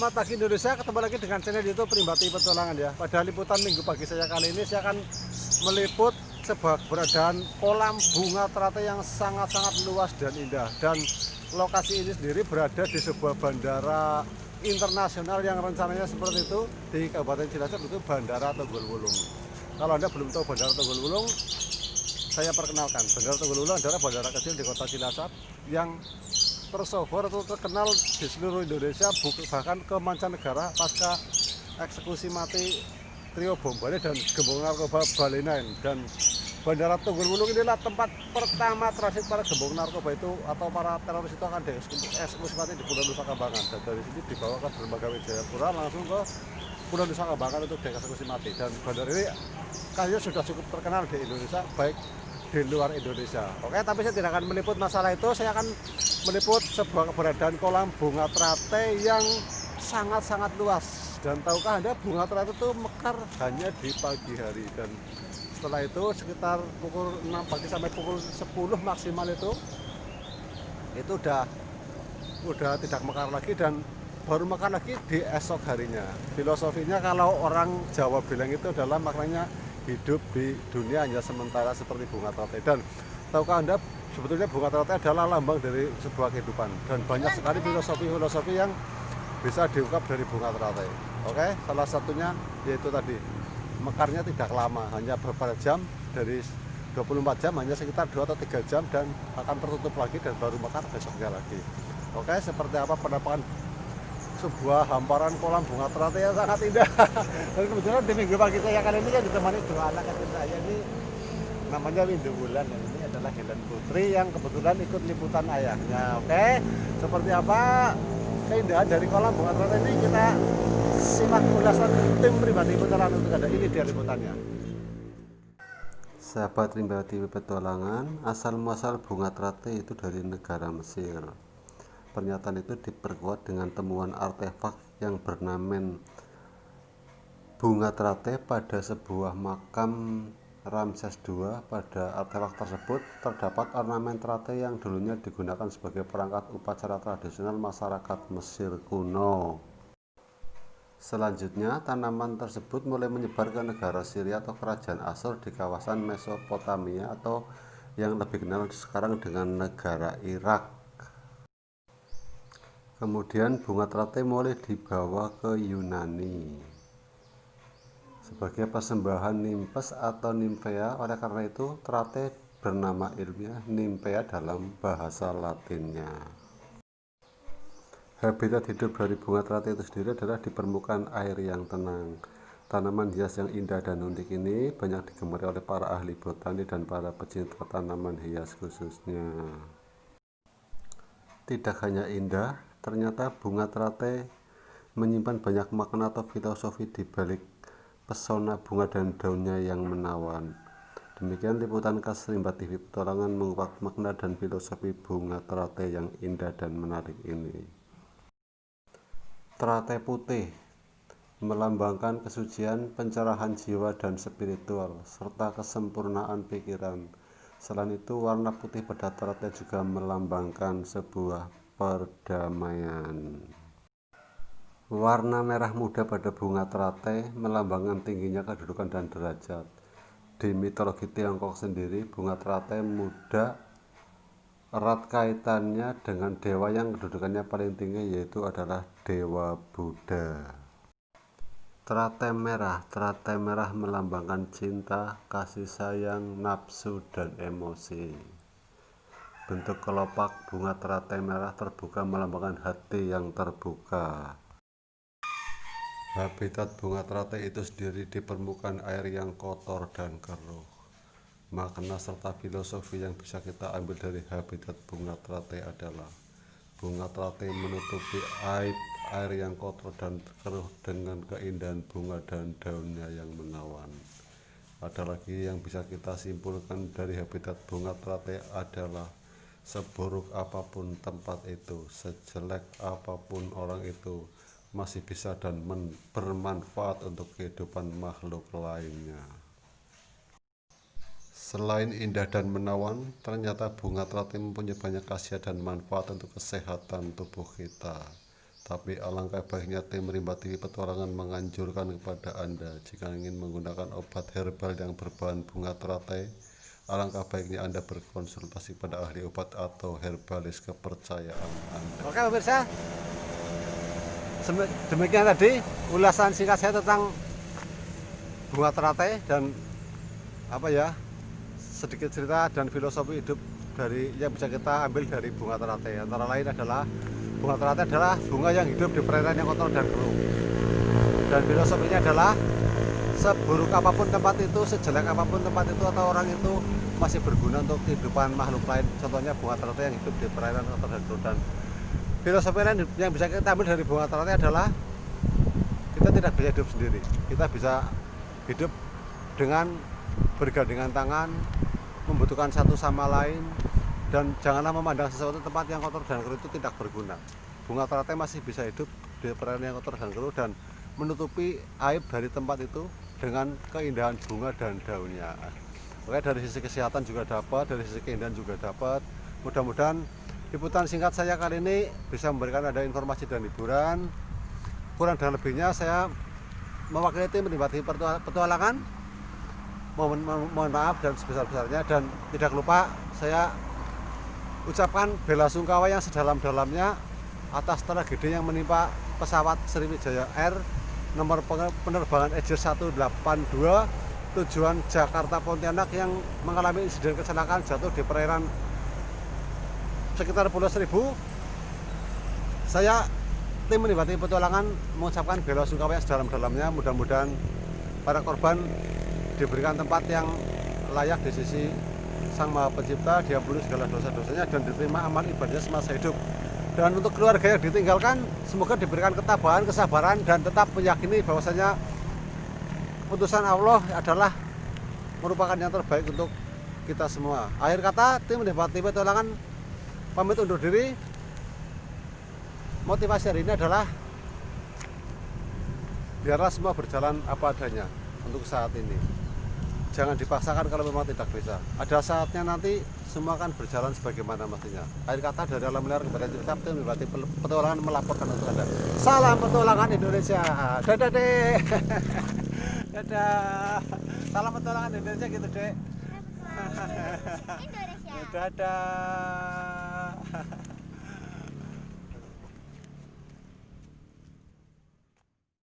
Selamat pagi Indonesia, ketemu lagi dengan channel YouTube Primbati Petualangan ya. Pada liputan minggu pagi saya kali ini, saya akan meliput sebuah keberadaan kolam bunga teratai yang sangat-sangat luas dan indah. Dan lokasi ini sendiri berada di sebuah bandara internasional yang rencananya seperti itu di Kabupaten Cilacap, itu Bandara Tunggul Wulung. Kalau Anda belum tahu Bandara Tunggul Wulung, saya perkenalkan. Bandara Tunggul Wulung adalah bandara kecil di kota Cilacap yang tersohor atau terkenal di seluruh Indonesia, bahkan ke mancanegara pasca eksekusi mati trio bom Bali dan gembong narkoba Bali 9. Dan Bandara Tunggul Wulung inilah tempat pertama transit para gembong narkoba itu atau para teroris itu akan dieksekusi mati di Pulau Nusa Kambangan, dan dari sini dibawa ke Dermaga Wijayapura langsung ke Pulau Nusa Kambangan untuk dieksekusi mati. Dan bandara ini kayaknya sudah cukup terkenal di Indonesia, baik di luar Indonesia. Oke, tapi saya tidak akan meliput masalah itu. Saya akan meliput sebuah keberadaan kolam bunga teratai yang sangat-sangat luas. Dan tahukah Anda, bunga teratai itu mekar hanya di pagi hari, dan setelah itu sekitar pukul 6 pagi sampai pukul 10 maksimal itu udah tidak mekar lagi, dan baru mekar lagi di esok harinya. Filosofinya kalau orang Jawa bilang itu adalah maknanya hidup di dunia hanya sementara seperti bunga teratai. Dan tahukah Anda, sebetulnya bunga teratai adalah lambang dari sebuah kehidupan, dan banyak sekali filosofi yang bisa diungkap dari bunga teratai. Oke, salah satunya yaitu tadi mekarnya tidak lama, hanya beberapa jam, dari 24 jam hanya sekitar 2 atau 3 jam, dan akan tertutup lagi dan baru mekar besoknya lagi. Oke, seperti apa penampakan sebuah hamparan kolam bunga teratai yang sangat indah. Dan kebetulan di minggu pagi saya kali ini yang ditemani dua anak kecil saya, ini namanya Windu Wulan, dan ini adalah Helen Putri yang kebetulan ikut liputan ayahnya. Oke, seperti apa keindahan dari kolam bunga teratai ini, kita simak ulasan tim Primbati Petualangan untuk Anda. Ini dia liputannya. Sahabat Primbati Petualangan, asal muasal bunga teratai itu dari negara Mesir. Pernyataan itu diperkuat dengan temuan artefak yang bernamen bunga teratai pada sebuah makam Ramses II. Pada artefak tersebut terdapat ornamen teratai yang dulunya digunakan sebagai perangkat upacara tradisional masyarakat Mesir kuno. Selanjutnya, tanaman tersebut mulai menyebar ke negara Syria atau kerajaan Asyur di kawasan Mesopotamia, atau yang lebih dikenal sekarang dengan negara Irak. Kemudian bunga teratai mulai dibawa ke Yunani sebagai persembahan Nymphes atau Nymphea. Oleh karena itu, teratai bernama ilmiah Nymphea dalam bahasa Latinnya. Habitat hidup dari bunga teratai itu sendiri adalah di permukaan air yang tenang. Tanaman hias yang indah dan unik ini banyak digemari oleh para ahli botani dan para pecinta tanaman hias khususnya. Tidak hanya indah, ternyata bunga teratai menyimpan banyak makna atau filosofi di balik pesona bunga dan daunnya yang menawan. Demikian liputan khas Rimba TV Petualangan menguak makna dan filosofi bunga teratai yang indah dan menarik ini. Teratai putih melambangkan kesucian, pencerahan jiwa dan spiritual, serta kesempurnaan pikiran. Selain itu, warna putih pada teratai juga melambangkan sebuah perdamaian. Warna merah muda pada bunga teratai melambangkan tingginya kedudukan dan derajat. Di mitologi Tiongkok sendiri, bunga teratai muda erat kaitannya dengan dewa yang kedudukannya paling tinggi, yaitu adalah Dewa Buddha. Teratai merah melambangkan cinta, kasih sayang, nafsu, dan emosi. Bentuk kelopak bunga teratai merah terbuka melambangkan hati yang terbuka. Habitat bunga teratai itu sendiri di permukaan air yang kotor dan keruh. Makna serta filosofi yang bisa kita ambil dari habitat bunga teratai adalah bunga teratai menutupi aib air yang kotor dan keruh dengan keindahan bunga dan daunnya yang menawan. Ada lagi yang bisa kita simpulkan dari habitat bunga teratai adalah seburuk apapun tempat itu, sejelek apapun orang itu, masih bisa dan bermanfaat untuk kehidupan makhluk lainnya. Selain indah dan menawan, ternyata bunga teratai mempunyai banyak khasiat dan manfaat untuk kesehatan tubuh kita. Tapi alangkah baiknya tim Rimba TV Petualangan menganjurkan kepada Anda jika ingin menggunakan obat herbal yang berbahan bunga teratai, alangkah baiknya Anda berkonsultasi pada ahli obat atau herbalis kepercayaan Anda. Oke pemirsa, demikian tadi ulasan singkat saya tentang bunga teratai dan sedikit cerita dan filosofi hidup dari yang bisa kita ambil dari bunga teratai. Antara lain adalah bunga teratai adalah bunga yang hidup di perairan yang kotor dan keruh. Dan filosofinya adalah seburuk apapun tempat itu, sejelek apapun tempat itu atau orang itu masih berguna untuk kehidupan makhluk lain. Contohnya bunga teratai yang hidup di perairan kotor dan keruh. Dan filosofi lain yang bisa kita ambil dari bunga teratai adalah kita tidak bisa hidup sendiri. Kita bisa hidup dengan bergandengan tangan, membutuhkan satu sama lain, dan janganlah memandang sesuatu tempat yang kotor dan keruh itu tidak berguna. Bunga teratai masih bisa hidup di perairan yang kotor dan keruh dan menutupi aib dari tempat itu dengan keindahan bunga dan daunnya. Oke, dari sisi kesehatan juga dapat, dari sisi keindahan juga dapat. Mudah-mudahan liputan singkat saya kali ini bisa memberikan Anda informasi dan hiburan. Kurang dan lebihnya saya mewakili tim Rimba TV Petualangan mohon maaf dan sebesar-besarnya, dan tidak lupa saya ucapkan bela sungkawa yang sedalam-dalamnya atas tragedi yang menimpa pesawat Sriwijaya Air nomor penerbangan EJ182 tujuan Jakarta Pontianak yang mengalami insiden kecelakaan jatuh di perairan sekitar Pulau Seribu. Saya tim Rimba TV Petualangan mengucapkan bela sungkawa yang sedalam-dalamnya. Mudah-mudahan para korban diberikan tempat yang layak di sisi Sang Maha Pencipta, diampuni segala dosa-dosanya dan diterima amal ibadahnya semasa hidup. Dan untuk keluarga yang ditinggalkan, semoga diberikan ketabahan, kesabaran, dan tetap meyakini bahwasanya keputusan Allah adalah merupakan yang terbaik untuk kita semua. Akhir kata, tim Rimba TV Petualangan pamit undur diri. Motivasi hari ini adalah biarlah semua berjalan apa adanya untuk saat ini. Jangan dipaksakan kalau memang tidak bisa. Ada saatnya nanti semua akan berjalan sebagaimana mestinya. Akhir kata dari alam liar kepada cerita tim Rimba TV Petualangan melaporkan untuk Anda. Salam petualangan Indonesia. Dadah deh. Dadah. Salam petualangan Indonesia gitu deh. Indonesia. Dadah.